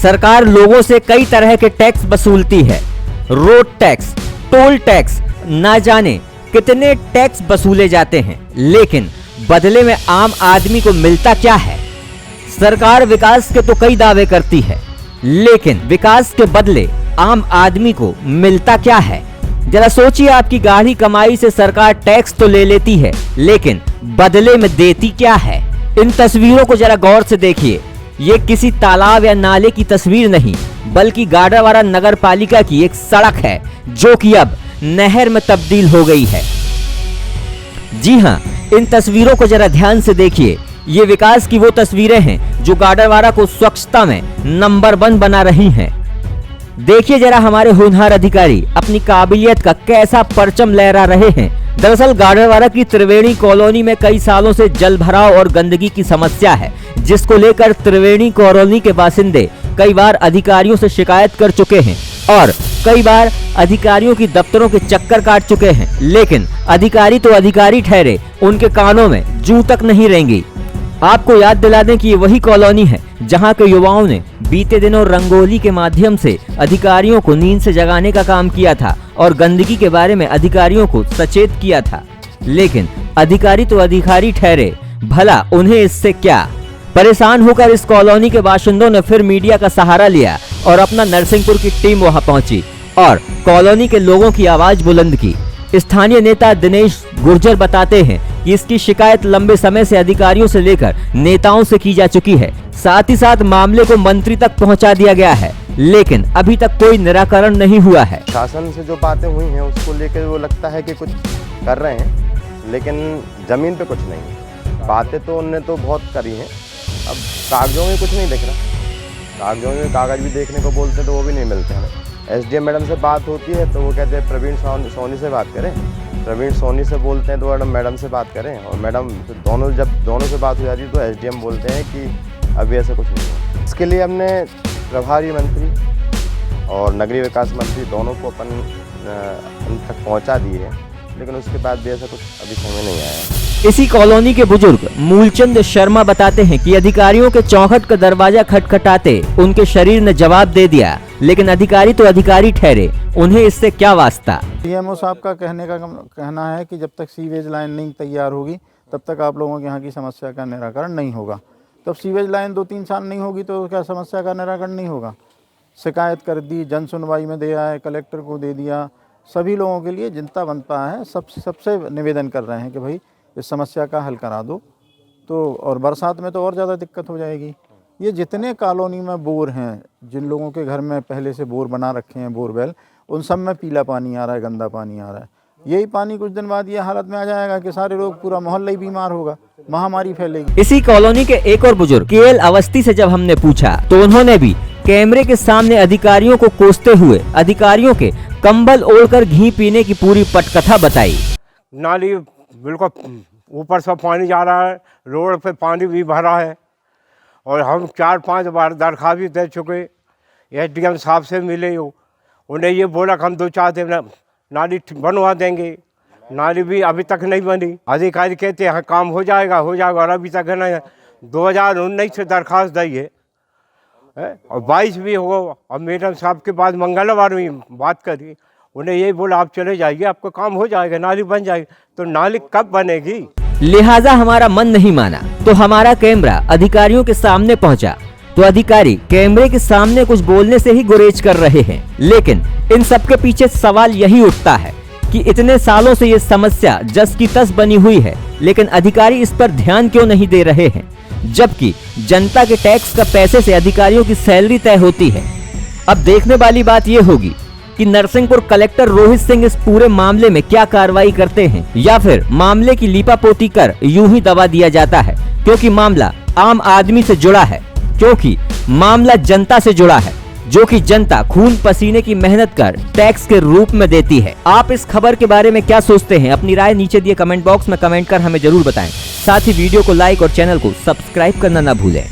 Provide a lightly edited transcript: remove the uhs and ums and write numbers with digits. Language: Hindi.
सरकार लोगों से कई तरह के टैक्स वसूलती है। रोड टैक्स, टोल टैक्स, ना जाने कितने टैक्स वसूले जाते हैं, लेकिन बदले में आम आदमी को मिलता क्या है? सरकार विकास के तो कई दावे करती है, लेकिन विकास के बदले आम आदमी को मिलता क्या है? जरा सोचिए, आपकी गाढ़ी कमाई से सरकार टैक्स तो ले लेती है, लेकिन बदले में देती क्या है? इन तस्वीरों को जरा गौर से देखिए। ये किसी तालाब या नाले की तस्वीर नहीं, बल्कि गाडरवारा नगर पालिका की एक सड़क है, जो कि अब नहर में तब्दील हो गई है। जी हाँ, इन तस्वीरों को जरा ध्यान से देखिए। ये विकास की वो तस्वीरें हैं जो गाडरवारा को स्वच्छता में नंबर 1 बना रही हैं। देखिए जरा हमारे होनहार अधिकारी अपनी काबिलियत का कैसा परचम लहरा रहे हैं। दरअसल गाडरवारा की त्रिवेणी कॉलोनी में कई सालों से जल भराव और गंदगी की समस्या है, जिसको लेकर त्रिवेणी कॉलोनी के बासिंदे कई बार अधिकारियों से शिकायत कर चुके हैं और कई बार अधिकारियों की दफ्तरों के चक्कर काट चुके हैं, लेकिन अधिकारी तो अधिकारी ठहरे, उनके कानों में जूं तक नहीं रेंगी। आपको याद दिला दें कि ये वही कॉलोनी है जहां के युवाओं ने बीते दिनों रंगोली के माध्यम से अधिकारियों को नींद से जगाने का काम किया था और गंदगी के बारे में अधिकारियों को सचेत किया था, लेकिन अधिकारी तो अधिकारी ठहरे, भला उन्हें इससे क्या? परेशान होकर इस कॉलोनी के बाशिंदों ने फिर मीडिया का सहारा लिया और अपना नरसिंहपुर की टीम वहां पहुंची और कॉलोनी के लोगों की आवाज बुलंद की। स्थानीय नेता दिनेश गुर्जर बताते हैं कि इसकी शिकायत लंबे समय से अधिकारियों से लेकर नेताओं से की जा चुकी है। साथ ही साथ मामले को मंत्री तक पहुंचा दिया गया है, लेकिन अभी तक कोई निराकरण नहीं हुआ है। शासन से जो बातें हुई हैं उसको लेकर वो लगता है कि कुछ कर रहे हैं, लेकिन जमीन पे कुछ नहीं। बातें तो उनने तो बहुत करी हैं, अब कागजों में कुछ नहीं दिख रहा। कागजों में कागज भी देखने को बोलते हैं तो वो भी नहीं मिलते हैं। एसडीएम मैडम से बात होती है तो वो कहते हैं प्रवीण सोनी से बात करें। प्रवीण सोनी से बोलते हैं तो मैडम से बात करें, और मैडम जब दोनों से बात हो जाती है तो एसडीएम बोलते हैं कि अभी ऐसा कुछ नहीं है। इसके लिए हमने प्रभारी मंत्री और नगरीय विकास मंत्री दोनों को उन तक पहुँचा दिए है, लेकिन उसके बाद भी ऐसा कुछ अभी समय नहीं आया। इसी कॉलोनी के बुजुर्ग मूलचंद शर्मा बताते हैं कि अधिकारियों के चौखट का दरवाजा खटखटाते उनके शरीर ने जवाब दे दिया, लेकिन अधिकारी तो अधिकारी ठहरे, उन्हें इससे क्या वास्ता? डीएमओ साहब का कहना है कि जब तक सीवेज लाइन नहीं तैयार होगी तब तक आप लोगों के यहाँ की समस्या का निराकरण नहीं होगा। तब सीवेज लाइन 2-3 साल नहीं होगी तो क्या समस्या का निराकरण नहीं होगा? शिकायत कर दी, जन सुनवाई में दे आए, कलेक्टर को दे दिया, सभी लोगों के लिए जनता बनता है, सबसे निवेदन कर रहे हैं कि भाई इस समस्या का हल करा दो। तो और बरसात में तो और ज़्यादा दिक्कत हो जाएगी। ये जितने कॉलोनी में बोर हैं, जिन लोगों के घर में पहले से बोर बना रखे हैं, बोरवेल, उन सब में पीला पानी आ रहा है, गंदा पानी आ रहा है। यही पानी कुछ दिन बाद ये हालत में आ जाएगा कि सारे लोग, पूरा मोहल्ला ही बीमार होगा, महामारी फैलेगी। इसी कॉलोनी के एक और बुजुर्ग केएल अवस्थी से जब हमने पूछा तो उन्होंने भी कैमरे के सामने अधिकारियों को कोसते हुए अधिकारियों के कंबल ओढ़कर घी पीने की पूरी पटकथा बताई। नाली बिल्कुल ऊपर से पानी जा रहा है, रोड पे पानी भी भरा है, और हम 4-5 बार दरख्वास्त भी दे चुके। एसडीएम साहब से मिले हो, उन्हें ये बोला कि हम 2-4 दिन नाली बनवा देंगे। नाली भी अभी तक नहीं बनी। अधिकारी कहते हैं काम हो जाएगा, और अभी तक नहीं। 2019 से दरख्वास्त दी है और 22 भी हो। अब मैडम साहब के बाद मंगलवार में बात करी, उन्हें यही बोला आप चले जाइए, आपका काम हो जाएगा, नाली बन जाएगी। तो नाली कब बनेगी? लिहाजा हमारा मन नहीं माना तो हमारा कैमरा अधिकारियों के सामने पहुंचा तो अधिकारी कैमरे के सामने कुछ बोलने से ही गुरेज कर रहे हैं। लेकिन इन सब के पीछे सवाल यही उठता है कि इतने सालों से ये समस्या जस की तस बनी हुई है, लेकिन अधिकारी इस पर ध्यान क्यों नहीं दे रहे हैं, जबकि जनता के टैक्स का पैसे से अधिकारियों की सैलरी तय होती है। अब देखने वाली बात ये होगी कि नरसिंहपुर कलेक्टर रोहित सिंह इस पूरे मामले में क्या कार्रवाई करते हैं, या फिर मामले की लीपापोती कर यूं ही दबा दिया जाता है, क्योंकि मामला आम आदमी से जुड़ा है, क्योंकि मामला जनता से जुड़ा है, जो कि जनता खून पसीने की मेहनत कर टैक्स के रूप में देती है। आप इस खबर के बारे में क्या सोचते हैं? अपनी राय नीचे दिए कमेंट बॉक्स में कमेंट कर हमें जरूर बताएं। साथ ही वीडियो को लाइक और चैनल को सब्सक्राइब करना न भूलें।